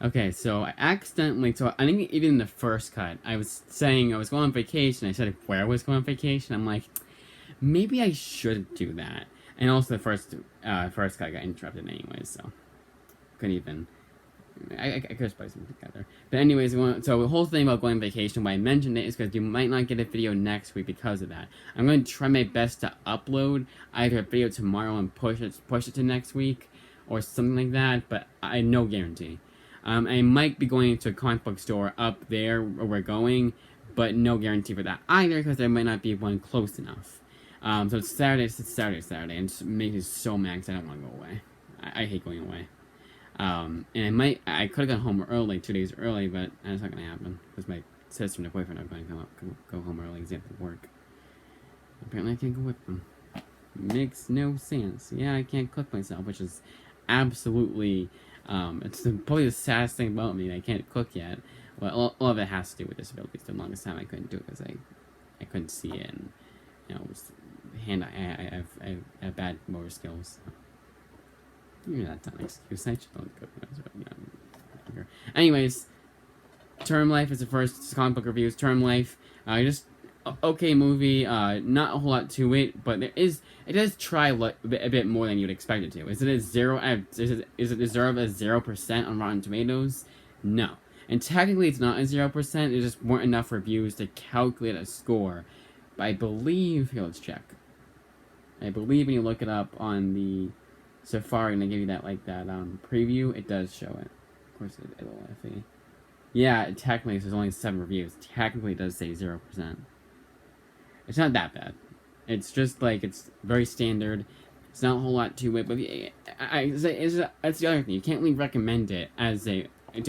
Okay, so I think even in the first cut, I was saying I was going on vacation. I said where I was going on vacation. I'm like, maybe I should do that. And also the first cut got interrupted anyways, so couldn't even. I could have spliced them together. But anyways, so the whole thing about going on vacation, why I mentioned it is because you might not get a video next week because of that. I'm going to try my best to upload either a video tomorrow and push it to next week, or something like that. But I no guarantee. I might be going to a comic book store up there where we're going, but no guarantee for that either because there might not be one close enough. So it's Saturday, and it makes me so mad because I don't want to go away. I hate going away. And I could have gone home early, 2 days early, but that's not gonna happen because my sister and my boyfriend are going to go home early because they have to work. Apparently, I can't go with them. Makes no sense. Yeah, I can't cook myself, which is absolutely, it's probably the saddest thing about me. I can't cook yet. Well, all of it has to do with disabilities. The longest time I couldn't do it because I couldn't see it, and it was I have bad motor skills. So. Maybe that's not an excuse. I just don't cook when I was younger. Anyways, Term Life is the first comic book reviews. Term Life, just okay movie. Not a whole lot to it, but it does try a bit more than you'd expect it to. Is it a zero? Is it deserve a 0% on Rotten Tomatoes? No. And technically, it's not a 0%. It just weren't enough reviews to calculate a score. But I believe here, let's check. I believe when you look it up on the Safari and they give you that preview, it does show it. Of course, it'll FE. Yeah, technically, there's only 7 reviews. Technically, it does say 0%. It's not that bad. It's just it's very standard. It's not a whole lot to it, but that's the other thing. You can't really recommend it to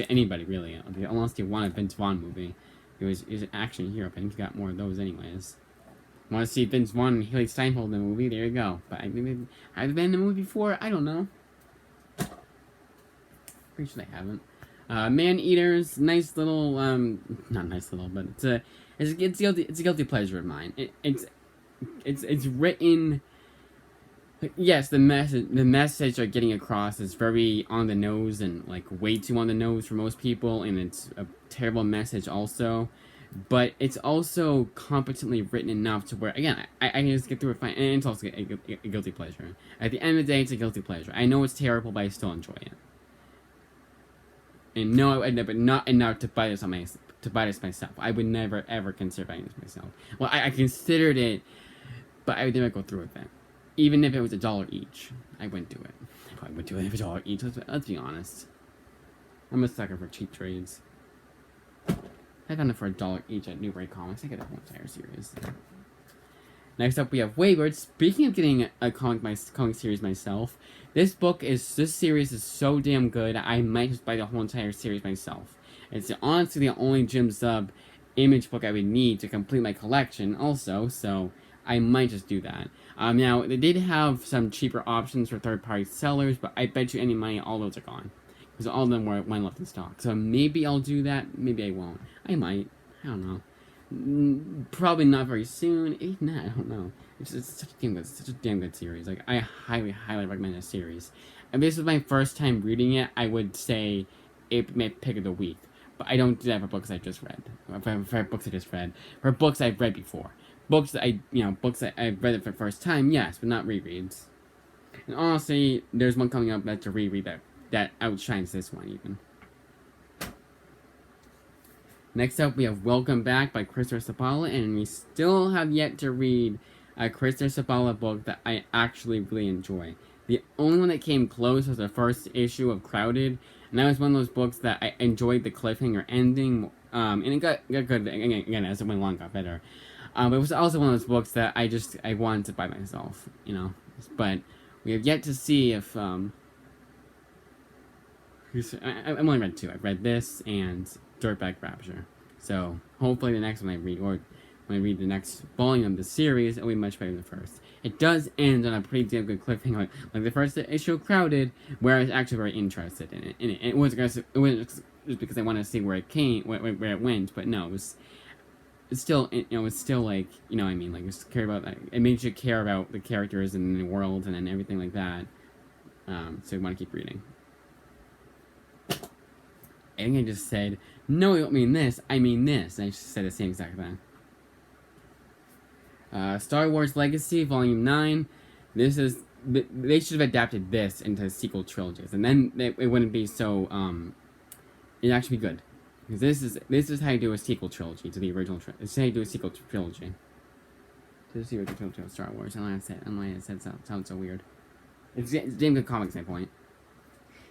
anybody really, unless you want a Vince Vaughn movie. He's an action hero. I think you got more of those anyways. Want to see Vince Vaughn and Haley Steinfeld in the movie? There you go. But I've been in the movie before. I don't know. Pretty sure they haven't. Man Eaters, nice little not nice little, but it's a guilty pleasure of mine. It's written. Yes, the message they're getting across is very on the nose and way too on the nose for most people, and it's a terrible message also. But it's also competently written enough to where, again, I can just get through it fine. And it's also a guilty pleasure. At the end of the day, it's a guilty pleasure. I know it's terrible, but I still enjoy it. And no, I would never, not enough to buy this myself. I would never, ever consider buying this myself. Well, I considered it, but I would never go through with it. Even if it was $1 each, I wouldn't do it. I probably would do it if $1 each. Let's be honest. I'm a sucker for cheap trades. I found it for $1 each at Newbury Comics. I get a whole entire series. Next up, we have Wayward. Speaking of getting a comic series myself, this series is so damn good. I might just buy the whole entire series myself. It's honestly the only Jim Zub image book I would need to complete my collection, also. So I might just do that. Now they did have some cheaper options for third-party sellers, but I bet you any money all those are gone. Because all of them were left in stock. So maybe I'll do that. Maybe I won't. I might. I don't know. Probably not very soon. Even that, I don't know. It's such a damn good series. I highly, highly recommend this series. If this was my first time reading it, I would say it may pick of the week. But I don't do that for books I just read. For books I just read. For books I've read before. Books that I've read it for the first time, yes, but not rereads. And honestly, there's one coming up that's a reread that outshines this one even. Next up, we have Welcome Back by Christopher Sabala, and we still have yet to read a Christopher Sabala book that I actually really enjoy. The only one that came close was the first issue of Crowded, and that was one of those books that I enjoyed the cliffhanger ending, and it got good again as it went along, got better. But it was also one of those books that I wanted to buy myself, But we have yet to see if I've only read 2. I've read this and Dirtbag Rapture. So hopefully the next one I read, or when I read the next volume of the series, it'll be much better than the first. It does end on a pretty damn good cliffhanger, like the first issue, Crowded, where I was actually very interested in it. And it wasn't just because I wanted to see where it went, but no, it's still, it's still just care about that. It made you care about the characters and the world and everything like that. So you want to keep reading. I think I just said, no, I don't mean this, I mean this. And I just said the same exact thing. Star Wars Legacy, Volume 9. This is... They should have adapted this into sequel trilogies. And then it wouldn't be so... it'd actually be good. Because this is how you do a sequel trilogy to the original trilogy. This is how you do a sequel trilogy. This is the original trilogy of Star Wars. I don't know how to say it. It sounds so weird. It's damn good comics, my point.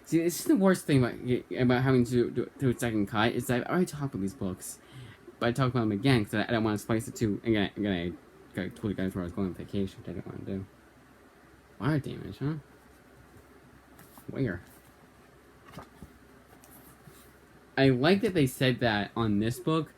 See, this is the worst thing about having to do a second cut, is that I've already talked about these books. But I talked about them again, because I don't want to spice it too. Again, I told you guys where I was going on vacation, which I didn't want to do. Water damage, huh? Where? I like that they said that on this book,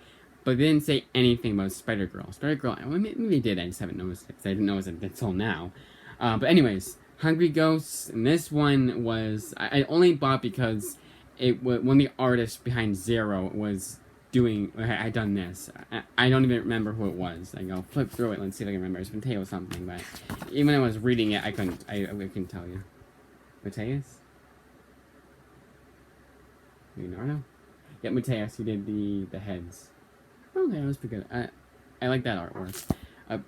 but they didn't say anything about Spider-Girl. Spider-Girl, well, maybe they did, I just haven't noticed it, because I didn't notice it until now. But anyways, Hungry Ghosts, and this one was... I only bought because one of the artists behind Zero was doing... had done this. I don't even remember who it was. Like, I'll flip through it, let's see if I can remember. It's Mateo something, but even when I was reading it, I couldn't tell you. Mateus? Leonardo? Yeah, Mateus, he did the heads. Okay, that was pretty good. I like that artwork.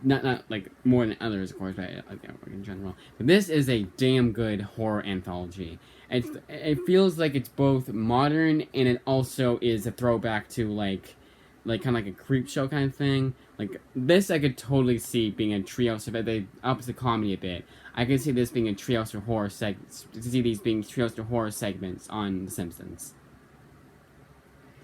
Not like more than others, of course, but I like the artwork in general. But this is a damn good horror anthology. It feels like it's both modern and it also is a throwback to like kind of like a creep show kind of thing. Like this, I could totally see being a trio. So the opposite comedy a bit. I could see this being a trios or horror see these being trios or horror segments on The Simpsons.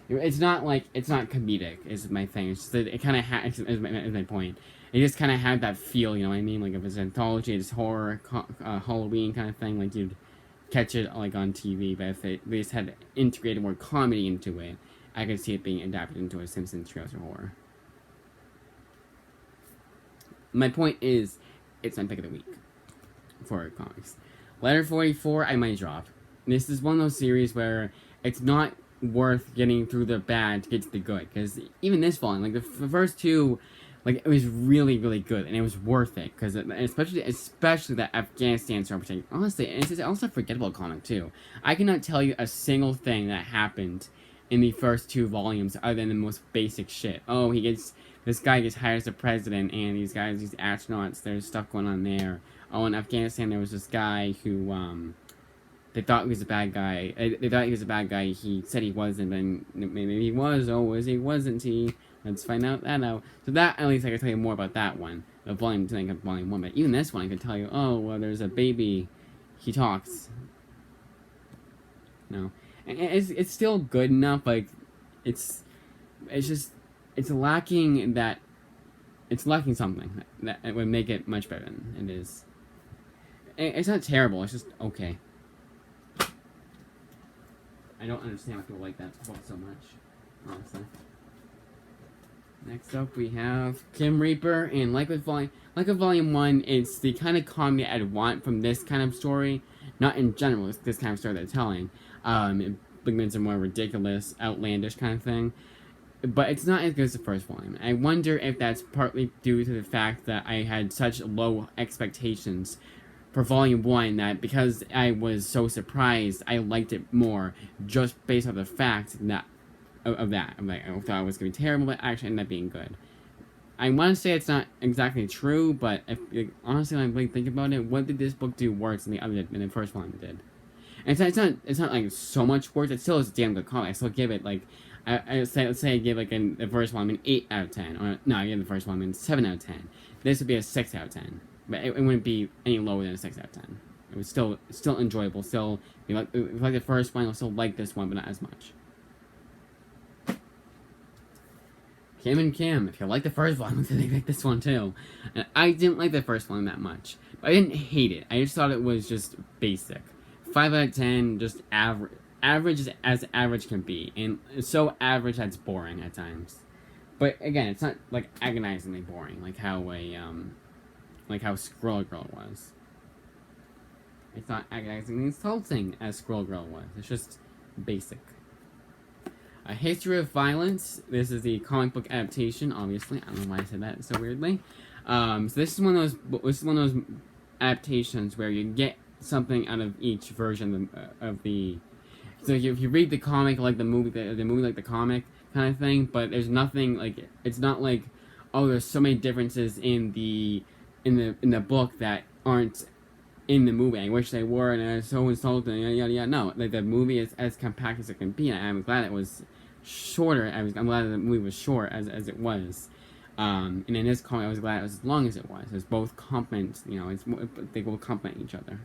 It's not comedic, is my thing. It's just that it kind of is my point. It just kind of had that feel, you know what I mean? Like if it's an anthology, it's horror, Halloween kind of thing, like you'd catch it like on TV. But if they just had integrated more comedy into it, I could see it being adapted into a Simpsons trios or horror. My point is, it's my pick of the week for comics. Letter 44, I might drop. This is one of those series where it's not worth getting through the bad to get to the good, because even this volume, like the first two, like it was really good and it was worth it, because especially that Afghanistan story. Honestly, and it's also a forgettable comic too. I cannot tell you a single thing that happened in the first two volumes other than the most basic shit. Oh, this guy gets hired as the president, and these astronauts, there's stuff going on there. Oh, in Afghanistan there was this guy who they thought he was a bad guy. They thought he was a bad guy. He said he wasn't, and maybe he was. Oh, was he? Wasn't he? Let's find out that out. So that, at least I can tell you more about that one. The volume 2 and volume 1. But even this one, I can tell you, oh, well, there's a baby. He talks. No. And it's still good enough. Like, it's lacking that... It's lacking something that would make it much better than it is. It's not terrible. It's just okay. I don't understand why people like that book so much, honestly. Next up, we have Kim Reaper, and like with Volume 1, it's the kind of comedy I'd want from this kind of story. Not in general, it's this kind of story they're telling. It begins a more ridiculous, outlandish kind of thing. But it's not as good as the first volume. I wonder if that's partly due to the fact that I had such low expectations for Volume 1, that because I was so surprised, I liked it more, just based on the fact that of that. I'm like, I thought it was going to be terrible, but it actually ended up being good. I want to say it's not exactly true, but honestly, when I really think about it, what did this book do worse than the first one did? And it's not like so much worse. It still is a damn good comic. I still give it like, let's say I give like the first one an 8 out of 10, or no, I give the first one a 7 out of 10. This would be a 6 out of 10. But it wouldn't be any lower than a 6 out of 10. It was still enjoyable. Still, if you like the first one, you'll still like this one, but not as much. Kim and Kim, if you like the first one, they like this one too. And I didn't like the first one that much, but I didn't hate it. I just thought it was just basic. 5 out of 10, just average. Average as average can be, and it's so average that's boring at times. But again, it's not like agonizingly boring, like how Squirrel Girl was. It's not agonizingly insulting as Squirrel Girl was. It's just basic. A History of Violence. This is the comic book adaptation, obviously. I don't know why I said that so weirdly. So this is one of those adaptations where you get something out of each version of the So if you read the comic like the movie, the movie like the comic kind of thing, but there's nothing like it's not like, oh, there's so many differences in the book that aren't in the movie. I wish they were, and it's so insulting. Yada yada yada. No, like the movie is as compact as it can be. And I'm glad it was shorter. I'm glad the movie was short as it was. And in this comic, I was glad it was as long as it was. It's both complement, they both complement each other.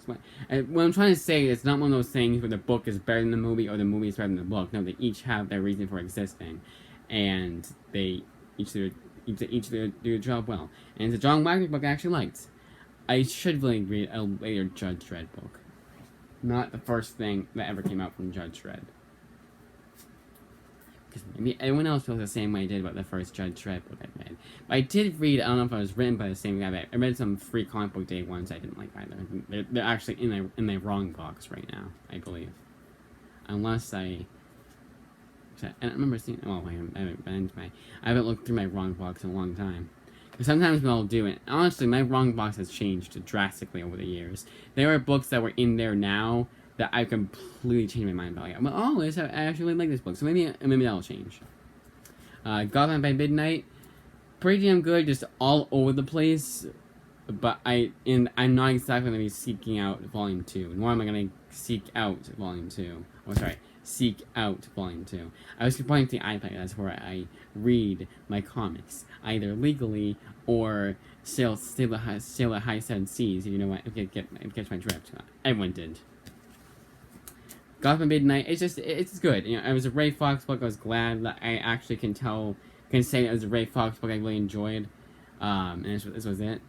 What I'm trying to say, it's not one of those things where the book is better than the movie or the movie is better than the book. No, they each have their reason for existing, and they each do a job well. And it's a John Wagner book I actually liked. I should really read a later Judge Dredd book, not the first thing that ever came out from Judge Dredd. Because maybe everyone else feels the same way I did about the first Judge Dredd book I read. But I did read, I don't know if it was written by the same guy, but I read some free comic book day ones I didn't like either. They're actually in the wrong box right now, I believe. Unless I remember seeing, I haven't looked through my wrong box in a long time. Sometimes I'll do it. Honestly, my wrong box has changed drastically over the years. There are books that were in there now that I completely changed my mind about. Like, oh, I actually really like this book, so maybe that'll change. Gotham by Midnight, pretty damn good, just all over the place. But I'm not exactly going to be seeking out Volume 2. Nor am I going to seek out Volume 2. Oh, sorry. Seek out Volume 2. I was pointing to the iPad. That's where I read my comics, either legally or sail at high seven seas. If you know what, if you catch my drift. Everyone did. Gotham Midnight. It's good. It was a Ray Fox book. I was glad that I actually can say it was a Ray Fox book I really enjoyed. And this was it.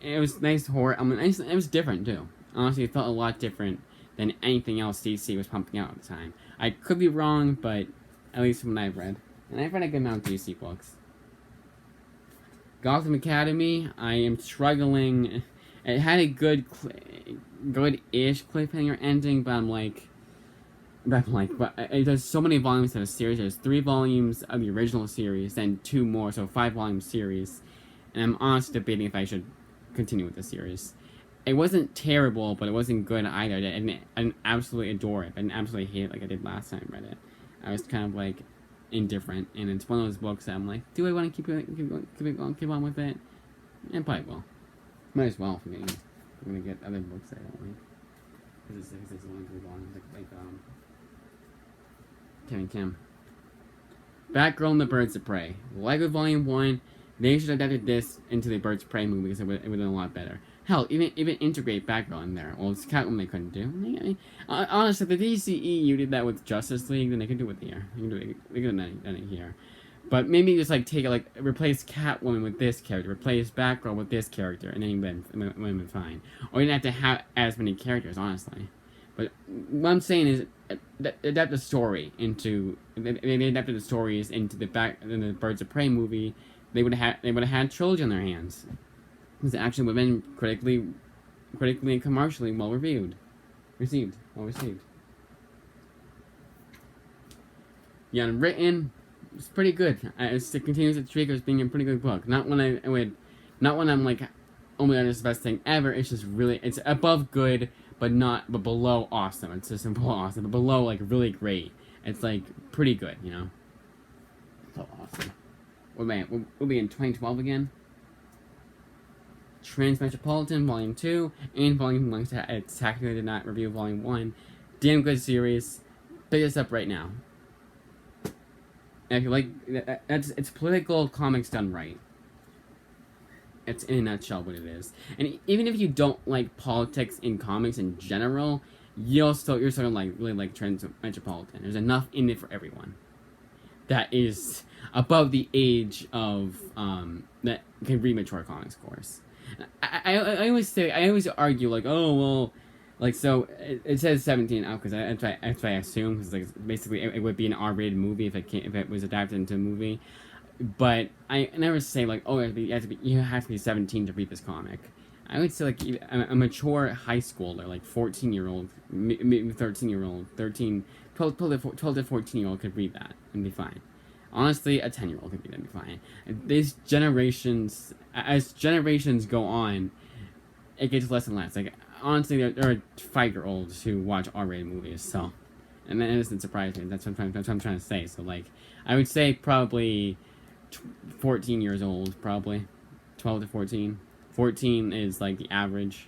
It was nice horror. It was different too. Honestly, it felt a lot different than anything else DC was pumping out at the time. I could be wrong, but at least from what I've read. And I've read a good amount of DC books. Gotham Academy, I am struggling. It had a good-ish cliffhanger ending, but there's so many volumes of a series. There's 3 volumes of the original series, then 2 more, so 5-volume series. And I'm honestly debating if I should continue with the series. It wasn't terrible, but it wasn't good either. I didn't absolutely adore it. I didn't absolutely hate it like I did last time I read it. I was kind of like indifferent, and it's one of those books that I'm like, do I want to keep on with it? And probably will. Might as well for me. I'm gonna get other books that I don't like. Because it's only 3 volumes, like Kevin Kim. Batgirl and the Birds of Prey. Lego Volume 1. They should have adapted this into the Birds of Prey movie because it would have been a lot better. Hell, even integrate Batgirl in there. Well, it's Catwoman they couldn't do. Honestly, if the DCEU did that with Justice League, then they could do it here. They could have done it here. But maybe just replace Catwoman with this character, replace Batgirl with this character, and then it would have been fine. Or you didn't have to have as many characters, honestly. But what I'm saying is, adapt the story into. They adapted the stories into the Birds of Prey movie. They would have had trilogy on their hands. Because it actually would have been critically and commercially well received. The Unwritten, it's pretty good. It continues its streak as being a pretty good book. Not when I'm like, oh my god, it's the best thing ever. It's just really, it's above good, but below awesome. It's just below awesome, but below like really great. It's like pretty good, So awesome. We'll be in 2012 again. Transmetroploitan Volume 2 and Volume 1. I technically did not review Volume 1. Damn good series. Pick this up right now. And if you like, it's political comics done right. It's in a nutshell what it is. And even if you don't like politics in comics in general, you're still really like Transmetroploitan. There's enough in it for everyone. That is above the age of that can read mature comics course. I always argue like, oh well, like so it says 17 out because that's what I assume because like basically it would be an R-rated movie if it was adapted into a movie, but I never say like, oh you have to be 17 to read this comic. I would say like a mature high schooler, like 14-year-old, maybe 13-year-old, 12 to 14-year-old could read that and be fine. Honestly, a 10-year-old could read that and be fine. As generations go on, it gets less and less. Like honestly, there are 5-year-olds who watch R-rated movies, so, and that doesn't surprise me. That's what I'm trying to say. So like, I would say probably 14 years old, probably 12 to 14. 14 is like the average.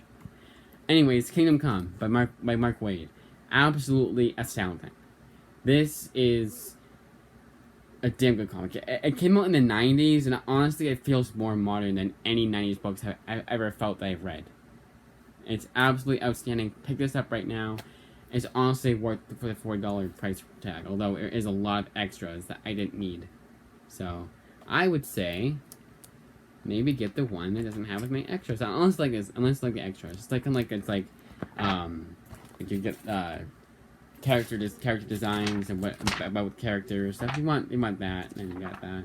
Anyways, Kingdom Come by Mark Waid, absolutely astounding. This is a damn good comic. It came out in the 90s, and honestly, it feels more modern than any 90s books I've ever felt that I've read. It's absolutely outstanding. Pick this up right now. It's honestly worth for the $40 price tag, although there is a lot of extras that I didn't need. So, I would say maybe get the one that doesn't have as many extras. Unless like the extras. It's like you get character designs and what about characters. So if you want that, then you got that.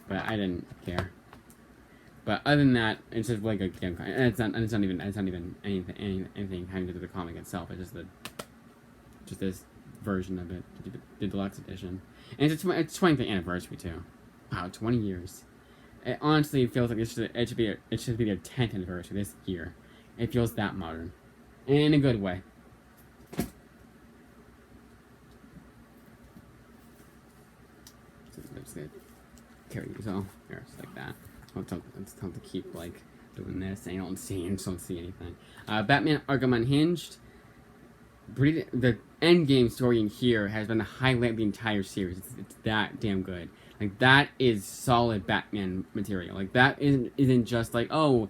But I didn't care. But other than that, it's just like a game. And it's not even anything having to do with the comic itself. It's just this version of it, the deluxe edition. And it's 20th anniversary too. Wow, 20 years. It honestly feels like it should be their 10th anniversary this year. It feels that modern, and in a good way. So let's carry these all here, just like that. It's tough to keep like doing this, and you don't see anything. Batman Arkham Unhinged. The end game story in here has been the highlight of the entire series. It's that damn good. Like, that is solid Batman material. Like, that isn't just like, oh,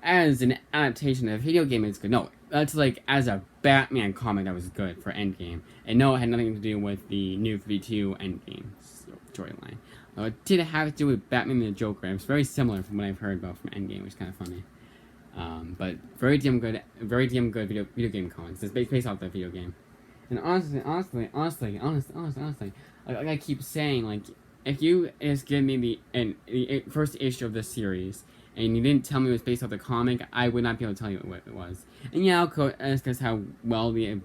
as an adaptation of a video game, it's good. No, that's like, as a Batman comic, that was good for Endgame. And no, it had nothing to do with the new 52 Endgame storyline. It did have to do with Batman and the Joker. It was very similar from what I've heard about from Endgame, which is kind of funny. But very damn good video game comics. It's based off that video game. And honestly, like I keep saying, like, if you just give me the first issue of this series, and you didn't tell me it was based off the comic, I would not be able to tell you what it was. And yeah, that's because how well the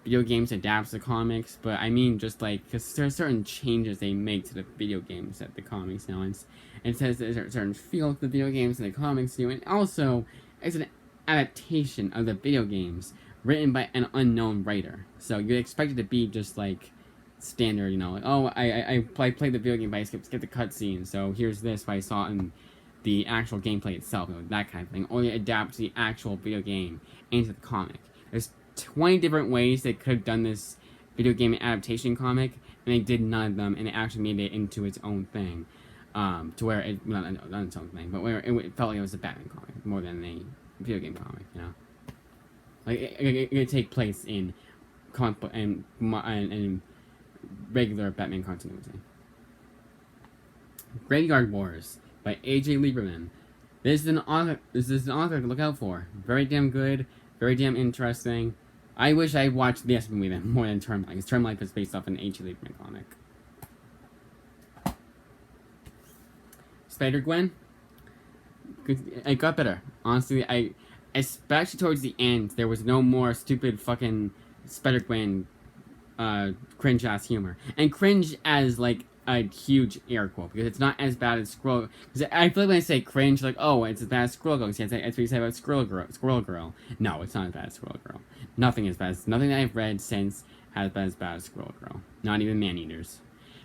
video games adapts the comics, but I mean just like, because there are certain changes they make to the video games that the comics now, and it says there's a certain feel to the video games and the comics do, and also it's an adaptation of the video games written by an unknown writer. So you'd expect it to be just like standard, you know, like, oh, I played the video game, but I skipped the cutscene, so here's this, but I saw it in the actual gameplay itself, you know, that kind of thing. Or you adapt the actual video game into the comic. There's 20 different ways they could have done this video game adaptation comic, and they did none of them, and it actually made it into its own thing. To where it, not its own thing, but where it felt like it was a Batman comic more than a video game comic, you know? Like, it could take place in comic book and regular Batman continuity. Graveyard Wars by A.J. Lieberman. This is an author to look out for. Very damn good, very damn interesting. I wish I watched this movie then more than Term Life, because Term Life is based off an A.J. Lieberman comic. Spider-Gwen. It got better. Honestly, especially towards the end, there was no more stupid fucking Spider-Gwen cringe-ass humor. And cringe as, like, a huge air quote, because it's not as bad as Squirrel... Because I feel like when I say cringe, like, oh, it's as bad as Squirrel Girl. That's what you say about Squirrel Girl. No, it's not as bad as Squirrel Girl. Nothing that I've read since has been as bad as Squirrel Girl. Not even Man-Eaters.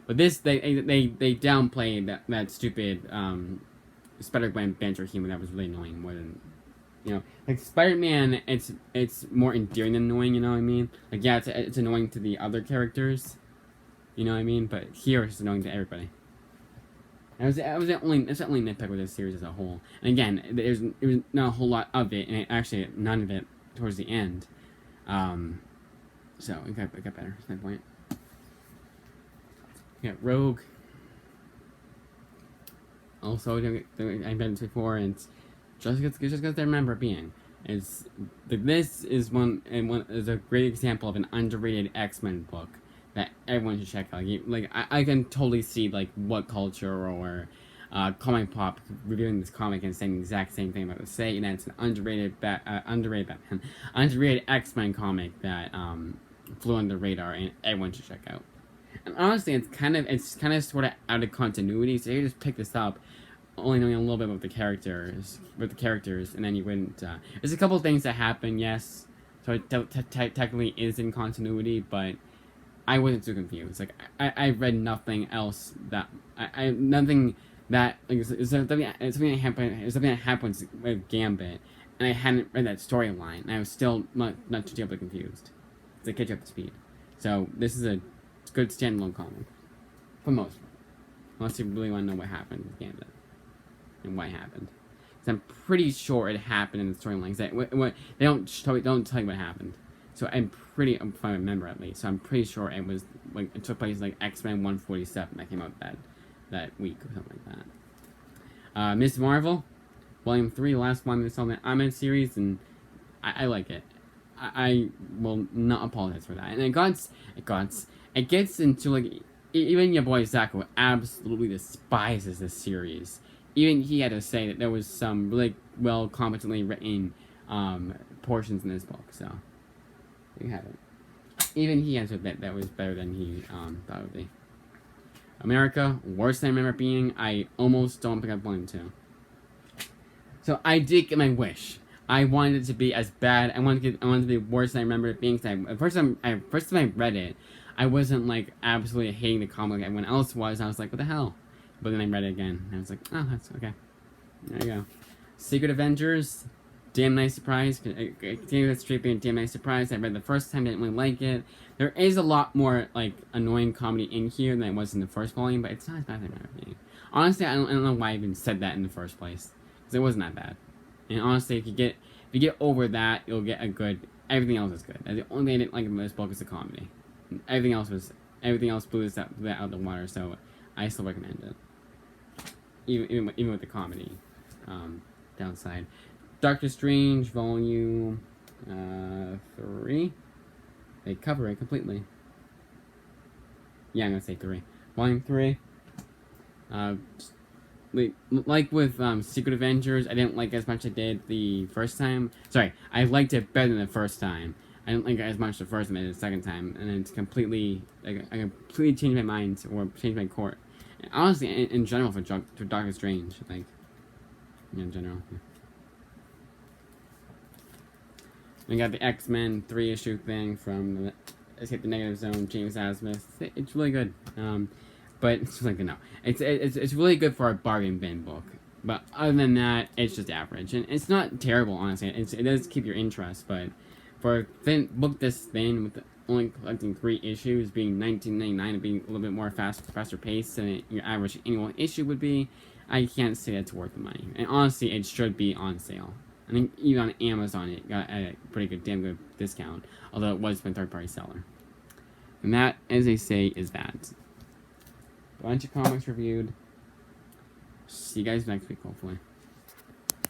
But this, they downplayed that stupid Spider-Gwen banter humor that was really annoying more than, you know, like Spider-Man, it's more endearing than annoying, you know what I mean? Like, yeah, it's annoying to the other characters, you know what I mean? But here it's annoying to everybody. That's the only nitpick with this series as a whole. And again, there was not a whole lot of it, and actually none of it towards the end. So it got better. That's my point. Yeah, Rogue. Also, I mentioned this before, and it's just because I remember being. This is is a great example of an underrated X-Men book that everyone should check out. Like I can totally see like what culture or comic pop reviewing this comic and saying the exact same thing about to say, and it's an underrated X-Men comic that flew under the radar, and everyone should check out. And honestly, it's kind of sort of out of continuity, so you just pick this up only knowing a little bit about the characters, and then you wouldn't. There's a couple things that happen, yes. So it technically is in continuity, but I wasn't too confused. Like I read nothing else that nothing that like something that happens with Gambit, and I hadn't read that storyline, and I was still not too terribly confused. To catch up to speed. So this is a good standalone comic for most part, unless you really want to know what happened with Gambit and why it happened. Because I'm pretty sure it happened in the storylines. They don't tell you what happened. So if I remember at least. So I'm pretty sure it was like it took place like X-Men 147 that came out that week or something like that. Ms. Marvel, Volume 3, the last one in the installment series, and I like it. I will not apologize for that. And it gets into like even your boy Zach, who absolutely despises this series. Even he had to say that there was some really well competently written portions in this book. So you have it. Even he has to admit that was better than he thought it would be. America, worse than I remember being. I almost don't pick up Volume 2. So I did get my wish. I wanted it to be as bad. I wanted it to be worse than I remember it being. The first time I read it, I wasn't like absolutely hating the comic like everyone else was. I was like, what the hell? But then I read it again, and I was like, oh, that's okay. There you go. Secret Avengers, damn nice surprise. Continue that streak being a damn nice surprise. I read it the first time, didn't really like it. There is a lot more like annoying comedy in here than it was in the first volume, but it's not as bad as I remember it being. Honestly, I don't know why I even said that in the first place, because it wasn't that bad. And honestly, if you get over that, you'll get a good. Everything else is good. And the only thing I didn't like about this book is the comedy. Everything else blew that out of the water. So I still recommend it. Even with the comedy downside. Doctor Strange Volume 3. They cover it completely. Yeah, I'm gonna say 3. Volume 3. Like with Secret Avengers, I didn't like it as much as I did the first time. Sorry, I liked it better than the first time. I didn't like it as much the first time as the second time, and it's completely like I completely changed my mind or changed my court. And honestly, in general, for Doctor Strange, like in general. Yeah. We got the X-Men 3-issue thing from the Escape the Negative Zone, James Asmus. It's really good. But it's like it's really good for a bargain bin book. But other than that, it's just average, and it's not terrible, honestly. It does keep your interest, but for a book this thin with only collecting 3 issues, being $19.99 and being a little bit more faster paced than your average annual issue would be, I can't say that's worth the money. And honestly, it should be on sale. I think even on Amazon, it got a pretty damn good discount, although it was from a third-party seller. And that, as they say, is that. Bunch of comics reviewed. See you guys next week, hopefully.